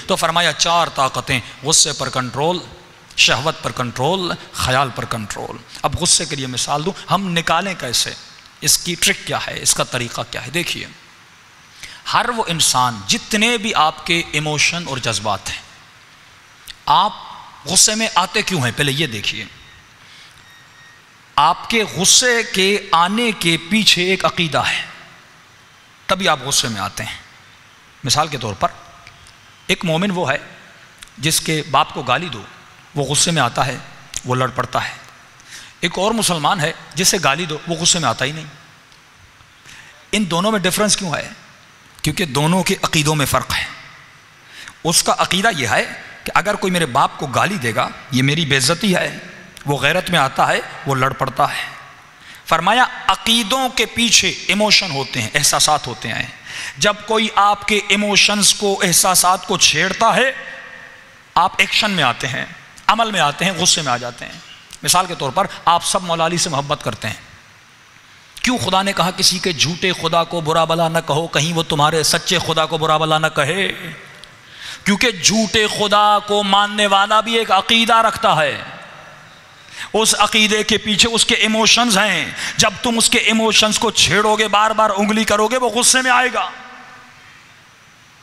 تو فرمایا 4 طاقتیں: غصے پر کنٹرول، شہوت پر کنٹرول، خیال پر کنٹرول۔ اب غصے کے لیے مثال دوں، ہم نکالیں کیسے؟ اس کی ٹرک کیا ہے، اس کا طریقہ کیا ہے؟ دیکھیے، ہر وہ انسان، جتنے بھی آپ کے ایموشن اور جذبات ہیں، آپ غصے میں آتے کیوں ہیں؟ پہلے یہ دیکھیے، آپ کے غصے کے آنے کے پیچھے ایک عقیدہ ہے، تبھی آپ غصے میں آتے ہیں۔ مثال کے طور پر ایک مومن وہ ہے جس کے باپ کو گالی دو، وہ غصے میں آتا ہے، وہ لڑ پڑتا ہے۔ ایک اور مسلمان ہے جسے گالی دو، وہ غصے میں آتا ہی نہیں۔ ان دونوں میں ڈفرنس کیوں ہے؟ کیونکہ دونوں کے عقیدوں میں فرق ہے۔ اس کا عقیدہ یہ ہے کہ اگر کوئی میرے باپ کو گالی دے گا یہ میری بے عزتی ہے، وہ غیرت میں آتا ہے، وہ لڑ پڑتا ہے۔ فرمایا عقیدوں کے پیچھے ایموشن ہوتے ہیں، احساسات ہوتے ہیں۔ جب کوئی آپ کے ایموشنز کو، احساسات کو چھیڑتا ہے، آپ ایکشن میں آتے ہیں، عمل میں آتے ہیں، غصے میں آ جاتے ہیں۔ مثال کے طور پر آپ سب مولا علی سے محبت کرتے ہیں، کیوں خدا نے کہا کسی کے جھوٹے خدا کو برا بلا نہ کہو، کہیں وہ تمہارے سچے خدا کو برا بلا نہ کہے؟ کیونکہ جھوٹے خدا کو ماننے والا بھی ایک عقیدہ رکھتا ہے، اس عقیدے کے پیچھے اس کے ایموشنز ہیں۔ جب تم اس کے ایموشنز کو چھیڑو گے، بار بار انگلی کرو گے، وہ غصے میں آئے گا۔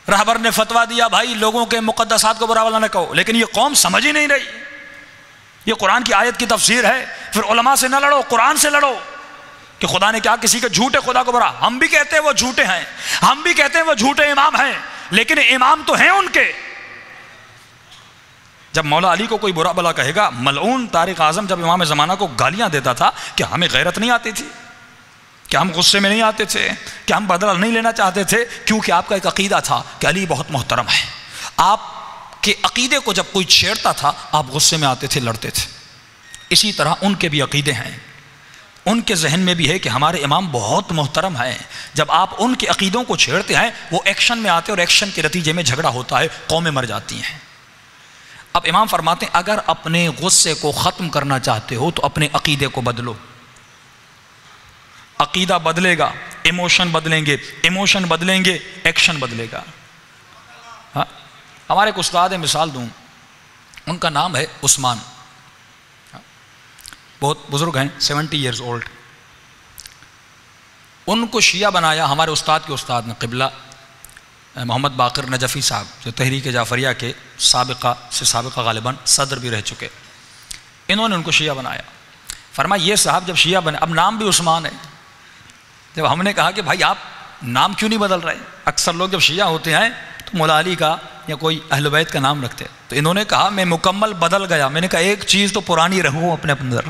رہبر نے فتویٰ دیا بھائی لوگوں کے مقدسات کو برا بلا نہ کہو، لیکن یہ قوم سمجھ ہی نہیں رہی۔ یہ قرآن کی آیت کی تفسیر ہے، پھر علماء سے نہ لڑو، قرآن سے لڑو کہ خدا نے کہا کسی کے جھوٹے خدا کو برا۔ ہم بھی کہتے ہیں وہ جھوٹے ہیں، ہم بھی کہتے ہیں وہ جھوٹے امام ہیں، لیکن امام تو ہیں ان کے۔ جب مولا علی کو کوئی برا بلا کہے گا، ملعون طارق اعظم جب امام زمانہ کو گالیاں دیتا تھا کہ ہمیں غیرت نہیں آتی تھی، کہ ہم غصے میں نہیں آتے تھے، کہ ہم بدلہ نہیں لینا چاہتے تھے، کیونکہ آپ کا ایک عقیدہ تھا کہ علی بہت محترم ہے۔ آپ کے عقیدے کو جب کوئی چھیڑتا تھا آپ غصے میں آتے تھے، لڑتے تھے۔ اسی طرح ان کے بھی عقیدے ہیں، ان کے ذہن میں بھی ہے کہ ہمارے امام بہت محترم ہیں۔ جب آپ ان کے عقیدوں کو چھیڑتے ہیں وہ ایکشن میں آتے ہیں، اور ایکشن کے نتیجے میں جھگڑا ہوتا ہے، قومیں مر جاتی ہیں۔ اب امام فرماتے ہیں اگر اپنے غصے کو ختم کرنا چاہتے ہو تو اپنے عقیدے کو بدلو۔ عقیدہ بدلے گا، ایموشن بدلیں گے، ایموشن بدلیں گے، ایکشن بدلے گا۔ ہمارے ایک استاد ہیں، مثال دوں، ان کا نام ہے عثمان، بہت بزرگ ہیں، 70 ایئرز اولڈ۔ ان کو شیعہ بنایا ہمارے استاد کے استاد نے، قبلہ محمد باقر نجفی صاحب، جو تحریک جعفریہ کے سابقہ غالباً صدر بھی رہ چکے، انہوں نے ان کو شیعہ بنایا۔ فرمایا یہ صاحب جب شیعہ بنے، اب نام بھی عثمان ہے، جب ہم نے کہا کہ بھائی آپ نام کیوں نہیں بدل رہے؟ اکثر لوگ جب شیعہ ہوتے ہیں تو مولا علی کا یا کوئی اہل بیت کا نام رکھتے، تو انہوں نے کہا میں مکمل بدل گیا۔ میں نے کہا ایک چیز تو پرانی رہو اپنے اندر،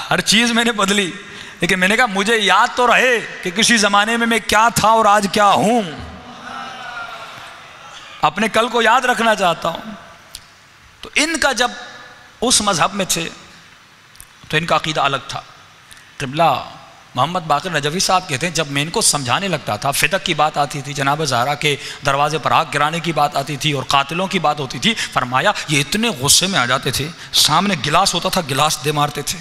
ہر چیز میں نے بدلی، لیکن میں نے کہا مجھے یاد تو رہے کہ کسی زمانے میں کیا تھا اور آج کیا ہوں، اپنے کل کو یاد رکھنا چاہتا ہوں۔ تو ان کا جب اس مذہب میں تھے تو ان کا عقیدہ الگ تھا۔ قبلہ محمد باقر نجفی صاحب کہتے ہیں جب میں ان کو سمجھانے لگتا تھا، فدق کی بات آتی تھی، جناب زہرا کے دروازے پر آگ گرانے کی بات آتی تھی، اور قاتلوں کی بات ہوتی تھی، فرمایا یہ اتنے غصے میں آ جاتے تھے، سامنے گلاس ہوتا تھا گلاس دے مارتے تھے،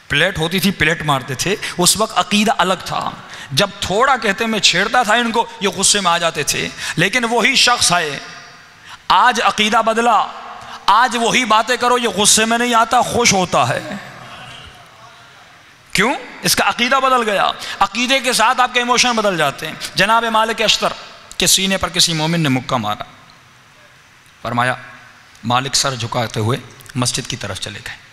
پلیٹ ہوتی تھی پلیٹ مارتے تھے۔ اس وقت عقیدہ الگ تھا، جب تھوڑا کہتے میں چھیڑتا تھا ان کو، یہ غصے میں آ جاتے تھے۔ لیکن وہی شخص ہے، آج عقیدہ بدلا، آج وہی باتیں کرو، یہ غصے میں نہیں آتا، خوش ہوتا ہے۔ کیوں؟ اس کا عقیدہ بدل گیا۔ عقیدے کے ساتھ آپ کے ایموشن بدل جاتے ہیں۔ جناب مالک اشتر کے سینے پر کسی مومن نے مکہ مارا، فرمایا مالک سر جھکاتے ہوئے مسجد کی طرف چلے گئے۔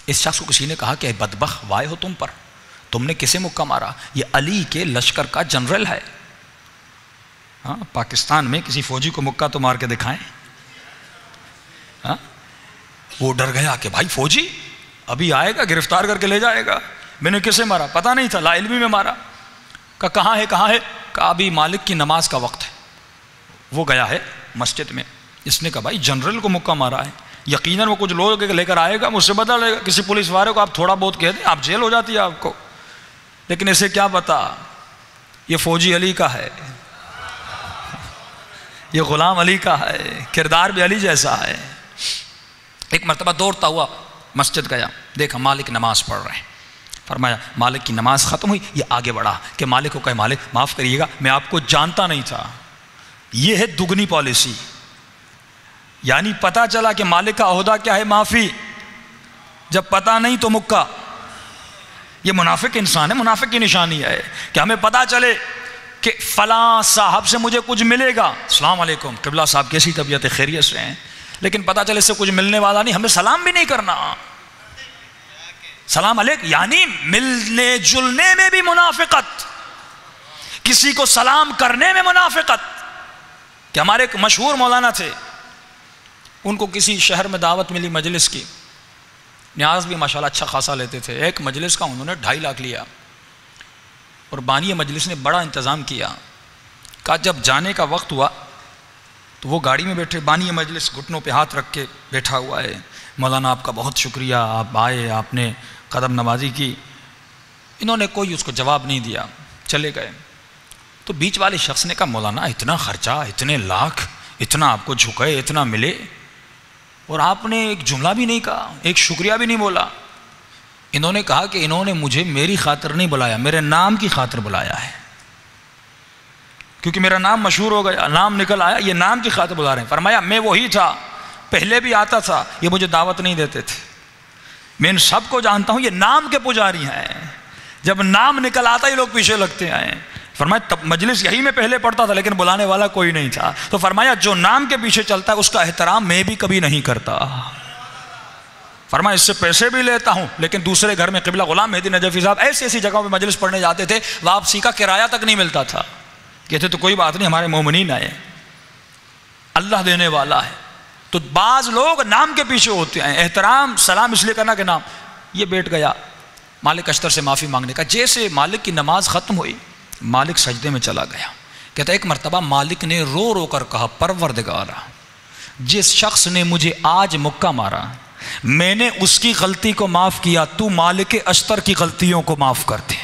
اس شخص کو کسی نے کہا کہ بدبخت وائے ہو تم پر، تم نے کسے مکہ مارا؟ یہ علی کے لشکر کا جنرل ہے۔ ہاں، پاکستان میں کسی فوجی کو مکہ تو مار کے دکھائیں۔ ہاں، وہ ڈر گیا کہ بھائی فوجی ابھی آئے گا، گرفتار کر کے لے جائے گا۔ میں نے کسے مارا؟ پتہ نہیں تھا، لا علمی میں مارا۔ کہاں ہے کہاں ہے؟ کہا ابھی مالک کی نماز کا وقت ہے۔ وہ گیا ہے مسجد میں، اس نے کہا بھائی جنرل کو مکہ مارا ہے، یقیناً وہ کچھ لوگ لے کر آئے گا، مجھ سے بدلا لے گا۔ کسی پولیس والے کو آپ تھوڑا بہت کہہ دیں آپ جیل ہو جاتی ہے آپ کو، لیکن اسے کیا پتا یہ فوجی علی کا ہے، یہ غلام علی کا ہے، کردار بھی علی جیسا ہے۔ ایک مرتبہ دوڑتا ہوا مسجد گیا، دیکھا مالک نماز پڑھ رہے ہیں، فرمایا مالک کی نماز ختم ہوئی، یہ آگے بڑھا کہ مالک کو کہے مالک معاف کریے گا، میں آپ کو جانتا نہیں تھا. یہ ہے دگنی پالیسی. یعنی پتہ چلا کہ مالک کا عہدہ کیا ہے، معافی. جب پتہ نہیں تو مکہ. یہ منافق انسان ہے، منافق کی نشانی ہے کہ ہمیں پتہ چلے کہ فلاں صاحب سے مجھے کچھ ملے گا، السلام علیکم قبلہ صاحب کیسی طبیعت ہے، خیریت سے ہیں، لیکن پتہ چلے اس سے کچھ ملنے والا نہیں، ہمیں سلام بھی نہیں کرنا. سلام علیکم یعنی ملنے جلنے میں بھی منافقت، کسی کو سلام کرنے میں منافقت. کہ ہمارے ایک مشہور مولانا تھے، ان کو کسی شہر میں دعوت ملی مجلس کی، نیاز بھی ماشاءاللہ اچھا خاصا لیتے تھے. ایک مجلس کا انہوں نے 2.5 لاکھ لیا اور بانی مجلس نے بڑا انتظام کیا. کہا جب جانے کا وقت ہوا تو وہ گاڑی میں بیٹھے، بانی مجلس گھٹنوں پہ ہاتھ رکھ کے بیٹھا ہوا ہے، مولانا آپ کا بہت شکریہ، آپ آئے، آپ نے قدم نوازی کی. انہوں نے کوئی اس کو جواب نہیں دیا، چلے گئے. تو بیچ والے شخص نے کہا مولانا اتنا خرچہ، اتنے لاکھ، اتنا آپ کو جھکے، اتنا ملے، اور آپ نے ایک جملہ بھی نہیں کہا، ایک شکریہ بھی نہیں بولا. انہوں نے کہا کہ انہوں نے مجھے میری خاطر نہیں بلایا، میرے نام کی خاطر بلایا ہے، کیونکہ میرا نام مشہور ہو گیا، نام نکل آیا، یہ نام کی خاطر بلا رہے ہیں. فرمایا میں وہی تھا، پہلے بھی آتا تھا، یہ مجھے دعوت نہیں دیتے تھے، میں ان سب کو جانتا ہوں، یہ نام کے پجاری ہیں، جب نام نکل آتا یہ لوگ پیچھے لگتے ہیں. فرمایا تب مجلس یہی میں پہلے پڑھتا تھا لیکن بلانے والا کوئی نہیں تھا. تو فرمایا جو نام کے پیچھے چلتا ہے اس کا احترام میں بھی کبھی نہیں کرتا. فرمایا اس سے پیسے بھی لیتا ہوں، لیکن دوسرے گھر میں قبلہ غلام مہدی نجفی صاحب ایسی ایسی جگہوں پہ مجلس پڑھنے جاتے تھے، واپسی کا کرایہ تک نہیں ملتا تھا. کہتے تو کوئی بات نہیں، ہمارے مومنین آئے، اللہ دینے والا ہے. تو بعض لوگ نام کے پیچھے ہوتے ہیں، احترام سلام اس لیے کرنا کہ نام. یہ بیٹھ گیا مالک اشتر سے معافی مانگنے کا. جیسے مالک کی نماز ختم ہوئی مالک سجدے میں چلا گیا. کہتا ایک مرتبہ مالک نے رو رو کر کہا پروردگارا، جس شخص نے مجھے آج مکہ مارا میں نے اس کی غلطی کو معاف کیا، تو مالک اشتر کی غلطیوں کو معاف کر دے.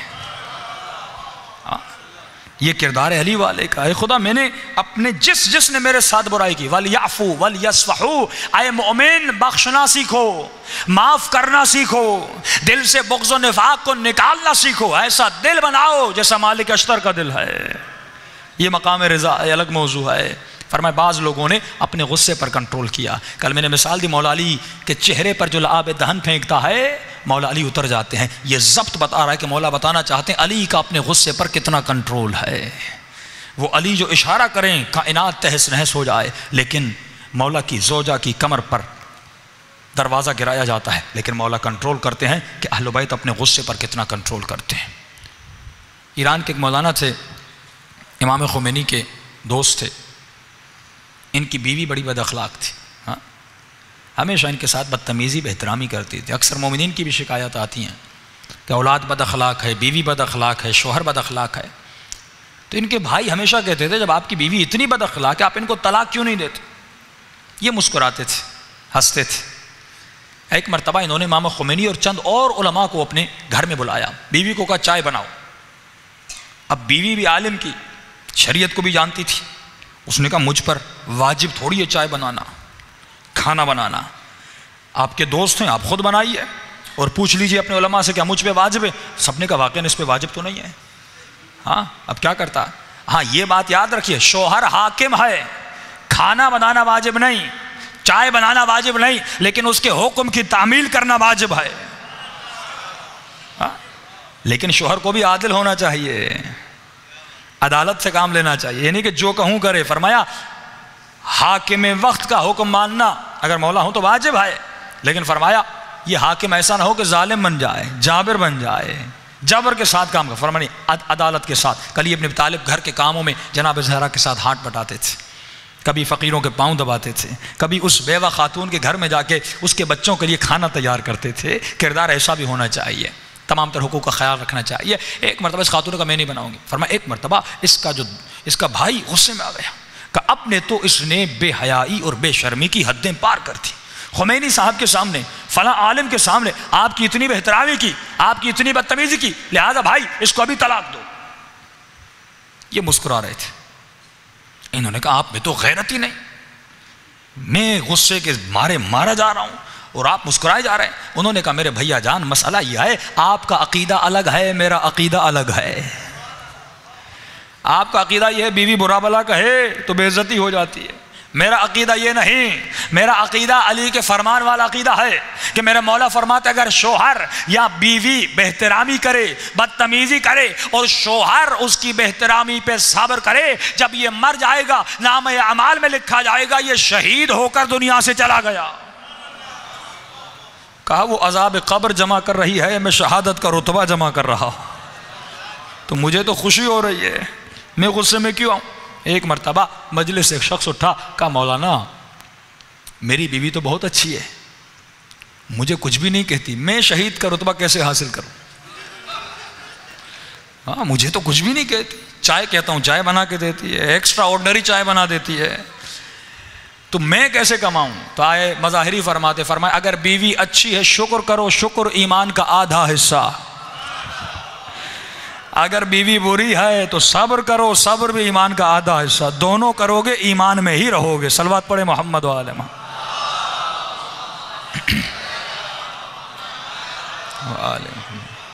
یہ کردار علی والے کا ہے. خدا میں نے اپنے جس نے میرے ساتھ برائی کی، وَلْيَعْفُوا وَلْيَصْفَحُوا، اے مومن بخشنا سیکھو، معاف کرنا سیکھو، دل سے بغض و نفاق کو نکالنا سیکھو، ایسا دل بناؤ جیسا مالک اشتر کا دل ہے. یہ مقام رضا الگ موضوع ہے. فرمایا بعض لوگوں نے اپنے غصے پر کنٹرول کیا. کل میں نے مثال دی مولا علی کے چہرے پر جو لعاب دہن پھینکتا ہے مولا علی اتر جاتے ہیں. یہ ضبط بتا رہا ہے کہ مولا بتانا چاہتے ہیں علی کا اپنے غصے پر کتنا کنٹرول ہے. وہ علی جو اشارہ کریں کائنات تہس نہس ہو جائے، لیکن مولا کی زوجہ کی کمر پر دروازہ گرایا جاتا ہے، لیکن مولا کنٹرول کرتے ہیں کہ اہل بیت اپنے غصے پر کتنا کنٹرول کرتے ہیں. ایران کے ایک مولانا تھے، امام خمینی کے دوست تھے. ان کی بیوی بڑی بد اخلاق تھی، ہمیشہ ان کے ساتھ بدتمیزی بے احترامی کرتی تھی. اکثر مومنین کی بھی شکایت آتی ہیں کہ اولاد بد اخلاق ہے، بیوی بد اخلاق ہے، شوہر بد اخلاق ہے. تو ان کے بھائی ہمیشہ کہتے تھے جب آپ کی بیوی اتنی بد اخلاق ہے آپ ان کو طلاق کیوں نہیں دیتے؟ یہ مسکراتے تھے، ہنستے تھے. ایک مرتبہ انہوں نے امام خمینی اور چند اور علماء کو اپنے گھر میں بلایا. بیوی کو کہا چائے بناؤ. اب بیوی بھی عالم کی، شریعت کو بھی جانتی تھی. اس نے کہا مجھ پر واجب تھوڑی ہے چائے بنانا، کھانا بنانا، آپ کے دوست ہیں آپ خود بنائیے اور پوچھ لیجئے اپنے علماء سے کیا مجھ پہ واجب ہے. سب نے کہا واقعاً اس پہ واجب تو نہیں ہے. ہاں اب کیا کرتا؟ ہاں یہ بات یاد رکھیے شوہر حاکم ہے، کھانا بنانا واجب نہیں، چائے بنانا واجب نہیں، لیکن اس کے حکم کی تعمیل کرنا واجب ہے. لیکن شوہر کو بھی عادل ہونا چاہیے، عدالت سے کام لینا چاہیے، یعنی کہ جو کہوں کرے. فرمایا حاکم وقت کا حکم ماننا اگر مولا ہوں تو واجب ہے، لیکن فرمایا یہ حاکم ایسا نہ ہو کہ ظالم بن جائے، جابر بن جائے، جبر کے ساتھ کام کر. فرمایا عدالت کے ساتھ. علی ابن ابی طالب گھر کے کاموں میں جناب زہرا کے ساتھ ہاتھ بٹاتے تھے، کبھی فقیروں کے پاؤں دباتے تھے، کبھی اس بیوہ خاتون کے گھر میں جا کے اس کے بچوں کے لیے کھانا تیار کرتے تھے. کردار ایسا بھی ہونا چاہیے، تمام تر حقوق کا خیال رکھنا چاہیے. ایک مرتبہ اس خاتون کا میں نہیں بناؤں گی. فرمایا ایک مرتبہ اس کا بھائی غصے میں آ گیا کہ اب نے تو اس نے بے حیائی اور بے شرمی کی حدیں پار کر دی. خمینی صاحب کے سامنے، فلاں عالم کے سامنے آپ کی اتنی بے احترامی کی، آپ کی اتنی بدتمیزی کی، لہذا بھائی اس کو ابھی طلاق دو. یہ مسکرا رہے تھے. انہوں نے کہا آپ میں تو غیرت ہی نہیں، میں غصے کے مارے مارا جا رہا ہوں، اور آپ مسکرائے جا رہے ہیں. انہوں نے کہا میرے بھیا جان مسئلہ یہ ہے آپ کا عقیدہ الگ ہے میرا عقیدہ الگ ہے. آپ کا عقیدہ یہ ہے بیوی برا بلا کہے تو بے عزتی ہو جاتی ہے. میرا عقیدہ یہ نہیں. میرا عقیدہ علی کے فرمان والا عقیدہ ہے کہ میرے مولا فرماتے اگر شوہر یا بیوی بہترامی کرے بدتمیزی کرے اور شوہر اس کی بہترامی پہ صبر کرے, جب یہ مر جائے گا نام اعمال میں لکھا جائے گا یہ شہید ہو کر دنیا سے چلا گیا. کہا وہ عذاب قبر جمع کر رہی ہے میں شہادت کا رتبہ جمع کر رہا ہوں. تو مجھے تو خوشی ہو رہی ہے, میں غصے میں کیوں آؤں. ایک مرتبہ مجلس سے ایک شخص اٹھا, کہا مولانا میری بیوی تو بہت اچھی ہے, مجھے کچھ بھی نہیں کہتی, میں شہید کا رتبہ کیسے حاصل کروں. ہاں مجھے تو کچھ بھی نہیں کہتی, چائے کہتا ہوں چائے بنا کے دیتی ہے, ایکسٹرا آرڈنری چائے بنا دیتی ہے, تو میں کیسے کماؤں. تو آئے مظاہری فرمائے اگر بیوی اچھی ہے شکر کرو, شکر ایمان کا آدھا حصہ. اگر بیوی بری ہے تو صبر کرو, صبر بھی ایمان کا آدھا حصہ. دونوں کرو گے ایمان میں ہی رہو گے. صلوات پڑھے محمد و آل محمد.